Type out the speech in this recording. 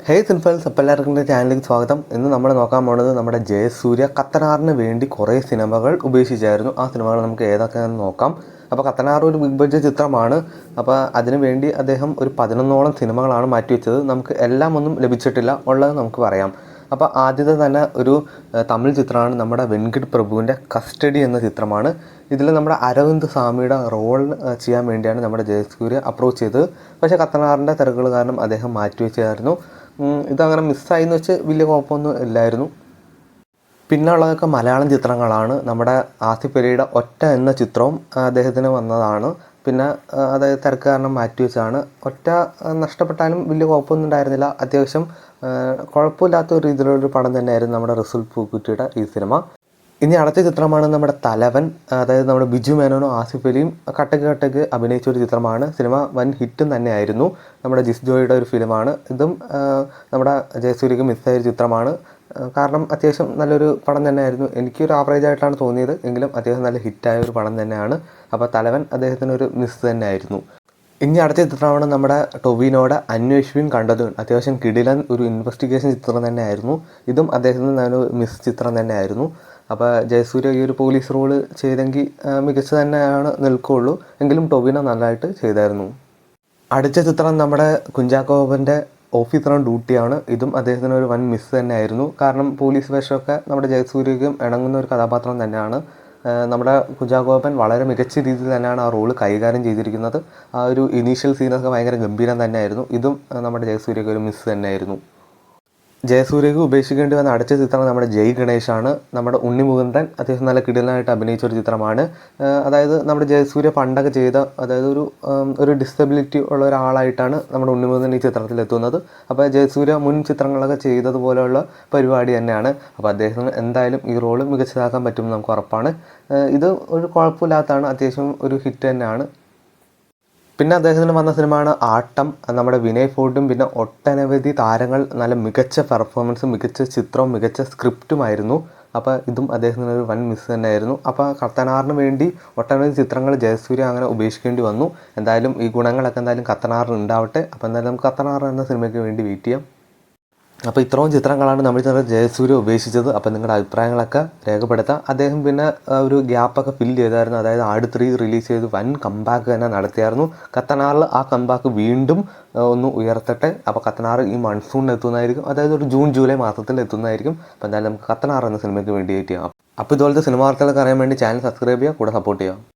ഹേ സിൻഫൽസ്, അപ്പോൾ എല്ലാവർക്കും എൻ്റെ ചാനലിലേക്ക് സ്വാഗതം. ഇന്ന് നമ്മൾ നോക്കാൻ പോകുന്നത് നമ്മുടെ ജയസൂര്യ കത്തനാറിന് വേണ്ടി കുറേ സിനിമകൾ ഉപേക്ഷിച്ചായിരുന്നു. ആ സിനിമകൾ നമുക്ക് ഏതൊക്കെയാണെന്ന് നോക്കാം. അപ്പോൾ കത്തനാർ ഒരു ബിഗ് ബഡ്ജറ്റ് ചിത്രമാണ്. അപ്പോൾ അതിനു വേണ്ടി അദ്ദേഹം ഒരു 11ഓളം സിനിമകളാണ് മാറ്റിവെച്ചത്. നമുക്ക് എല്ലാം ഒന്നും ലഭിച്ചിട്ടില്ല, ഉള്ളത് നമുക്ക് പറയാം. അപ്പോൾ ആദ്യത്തെ തന്നെ ഒരു തമിഴ് ചിത്രമാണ് നമ്മുടെ വെങ്കിട് പ്രഭുവിൻ്റെ കസ്റ്റഡി എന്ന ചിത്രമാണ്. ഇതിൽ നമ്മുടെ അരവിന്ദ് സ്വാമിയുടെ റോൾ ചെയ്യാൻ വേണ്ടിയാണ് നമ്മുടെ ജയസൂര്യ അപ്രോച്ച് ചെയ്തത്. പക്ഷേ കത്തനാറിൻ്റെ തിരക്കുകൾ കാരണം അദ്ദേഹം മാറ്റിവെച്ചായിരുന്നു. ഇതങ്ങനെ മിസ്സായി എന്ന് വെച്ച് വലിയ കുഴപ്പമൊന്നും ഇല്ലായിരുന്നു. പിന്നെ ഉള്ളതൊക്കെ മലയാളം ചിത്രങ്ങളാണ്. നമ്മുടെ ആസിഫ് അലിയുടെ ഒറ്റ എന്ന ചിത്രവും അദ്ദേഹത്തിന് വന്നതാണ്. പിന്നെ അതായത് തിരക്ക് കാരണം മാറ്റിവെച്ചാണ്. ഒറ്റ നഷ്ടപ്പെട്ടാലും വലിയ കുഴപ്പമൊന്നും ഉണ്ടായിരുന്നില്ല. അത്യാവശ്യം കുഴപ്പമില്ലാത്ത ഒരു രീതിയിലുള്ളൊരു പടം തന്നെയായിരുന്നു നമ്മുടെ റസൂൽ പൂക്കുറ്റിയുടെ ഈ സിനിമ. ഇനി അടുത്ത ചിത്രമാണ് നമ്മുടെ തലവൻ. അതായത് നമ്മുടെ ബിജു മേനോനും ആസിഫ് അലിയും കട്ടക്ക് അഭിനയിച്ച ഒരു ചിത്രമാണ്. സിനിമ വൻ ഹിറ്റും തന്നെയായിരുന്നു. നമ്മുടെ ജിസ്ജോയുടെ ഒരു ഫിലിമാണ്. ഇതും നമ്മുടെ ജയസൂര്യക്ക് മിസ്സായ ഒരു ചിത്രമാണ്. കാരണം അത്യാവശ്യം നല്ലൊരു പടം തന്നെയായിരുന്നു. എനിക്കൊരു ആവറേജ് ആയിട്ടാണ് തോന്നിയത്, എങ്കിലും അത്യാവശ്യം നല്ല ഹിറ്റായ ഒരു പടം തന്നെയാണ്. അപ്പോൾ തലവൻ അദ്ദേഹത്തിനൊരു മിസ് തന്നെയായിരുന്നു. ഇനി അടുത്ത ചിത്രമാണ് നമ്മുടെ ടൊവിനോയുടെ അന്വേഷിപ്പിൻ കണ്ടത്. അത്യാവശ്യം കിടിലൻ ഒരു ഇൻവെസ്റ്റിഗേഷൻ ചിത്രം തന്നെയായിരുന്നു. ഇതും അദ്ദേഹത്തിന് നല്ലൊരു മിസ് ചിത്രം തന്നെയായിരുന്നു. അപ്പോൾ ജയസൂര്യ ഈ ഒരു പോലീസ് റോള് ചെയ്തെങ്കിൽ മികച്ച തന്നെയാണ് നിൽക്കുകയുള്ളൂ. എങ്കിലും ടൊവിനോ നല്ലതായിട്ട് ചെയ്തായിരുന്നു. അടുത്ത ചിത്രം നമ്മുടെ കുഞ്ചാക്കോ ബോബൻ്റെ ഓഫീസർ ഓൺ ഡ്യൂട്ടിയാണ്. ഇതും അദ്ദേഹത്തിന് ഒരു വൻ മിസ് തന്നെയായിരുന്നു. കാരണം പോലീസ് വേഷമൊക്കെ നമ്മുടെ ജയസൂര്യക്കും ഇണങ്ങുന്ന ഒരു കഥാപാത്രം തന്നെയാണ്. നമ്മുടെ കുഞ്ചാക്കോ ബോബൻ വളരെ മികച്ച രീതിയിൽ തന്നെയാണ് ആ റോള് കൈകാര്യം ചെയ്തിരിക്കുന്നത്. ആ ഒരു ഇനീഷ്യൽ സീനൊക്കെ ഭയങ്കര ഗംഭീരം തന്നെയായിരുന്നു. ഇതും നമ്മുടെ ജയസൂര്യക്ക് ഒരു മിസ് തന്നെയായിരുന്നു. ജയസൂര്യക്ക് ഉപേക്ഷിക്കേണ്ടി വന്ന അടുത്ത ചിത്രം നമ്മുടെ ജയ് ഗണേഷാണ്. നമ്മുടെ ഉണ്ണി മുകുന്ദൻ അത്യാവശ്യം നല്ല കിടിലനായിട്ട് അഭിനയിച്ച ഒരു ചിത്രമാണ്. അതായത് നമ്മുടെ ജയസൂര്യ പണ്ടൊക്കെ ചെയ്ത, അതായത് ഒരു ഡിസബിലിറ്റി ഉള്ള ഒരാളായിട്ടാണ് നമ്മുടെ ഉണ്ണി മുകുന്ദൻ ഈ ചിത്രത്തിൽ എത്തുന്നത്. അപ്പോൾ ജയസൂര്യ മുൻ ചിത്രങ്ങളൊക്കെ ചെയ്തതുപോലെയുള്ള പരിപാടി തന്നെയാണ്. അപ്പോൾ അദ്ദേഹത്തിന് എന്തായാലും ഈ റോള് മികച്ചതാക്കാൻ പറ്റുമെന്ന് നമുക്ക് ഉറപ്പാണ്. ഇത് ഒരു കുഴപ്പമില്ലാത്തതാണ്, അത്യാവശ്യം ഒരു ഹിറ്റ് തന്നെയാണ്. പിന്നെ അദ്ദേഹത്തിന് വന്ന സിനിമയാണ് ആട്ടം. നമ്മുടെ വിനയ് ഫോർട്ടും പിന്നെ ഒട്ടനവധി താരങ്ങൾ നല്ല മികച്ച പെർഫോമൻസും മികച്ച ചിത്രവും മികച്ച സ്ക്രിപ്റ്റുമായിരുന്നു. അപ്പോൾ ഇതും അദ്ദേഹത്തിന് ഒരു വൻ മിസ് തന്നെയായിരുന്നു. അപ്പോൾ കത്തനാറിന് വേണ്ടി ഒട്ടനവധി ചിത്രങ്ങൾ ജയസൂര്യ അങ്ങനെ ഉപേക്ഷിക്കേണ്ടി വന്നു. എന്തായാലും ഈ ഗുണങ്ങളൊക്കെ എന്തായാലും കത്തനാറിന് ഉണ്ടാവട്ടെ. അപ്പോൾ എന്തായാലും നമുക്ക് കത്തനാർ എന്ന സിനിമയ്ക്ക് വേണ്ടി വെയിറ്റ് ചെയ്യാം. അപ്പോൾ ഇത്രയും ചിത്രങ്ങളാണ് നമ്മൾ ജയസൂര്യ ഉപേക്ഷിച്ചത്. അപ്പോൾ നിങ്ങളുടെ അഭിപ്രായങ്ങളൊക്കെ രേഖപ്പെടുത്താം. അദ്ദേഹം പിന്നെ ഒരു ഗ്യാപ്പൊക്കെ ഫില്ല് ചെയ്തായിരുന്നു. അതായത് ആട് 3 റിലീസ് ചെയ്ത് വൻ കംബാക്ക് തന്നെ നടത്തിയായിരുന്നു. കത്തനാറിൽ ആ കംബാക്ക് വീണ്ടും ഒന്ന് ഉയർത്തട്ടെ. അപ്പോൾ കത്തനാർ ഈ മൺസൂണിൽ എത്തുന്നതായിരിക്കും. അതായത് ഒരു ജൂൺ ജൂലൈ മാസത്തിൽ എത്തുന്നതായിരിക്കും. അപ്പോൾ എന്തായാലും നമുക്ക് കത്തനാർ എന്ന സിനിമയ്ക്ക് വേണ്ടി വെയിറ്റ് ചെയ്യാം. അപ്പോൾ ഇതുപോലത്തെ സിനിമ വാർത്തകളൊക്കെ അറിയാൻ വേണ്ടി ചാനൽ സബ്സ്ക്രൈബ് ചെയ്യുക, കൂടെ സപ്പോർട്ട് ചെയ്യുക.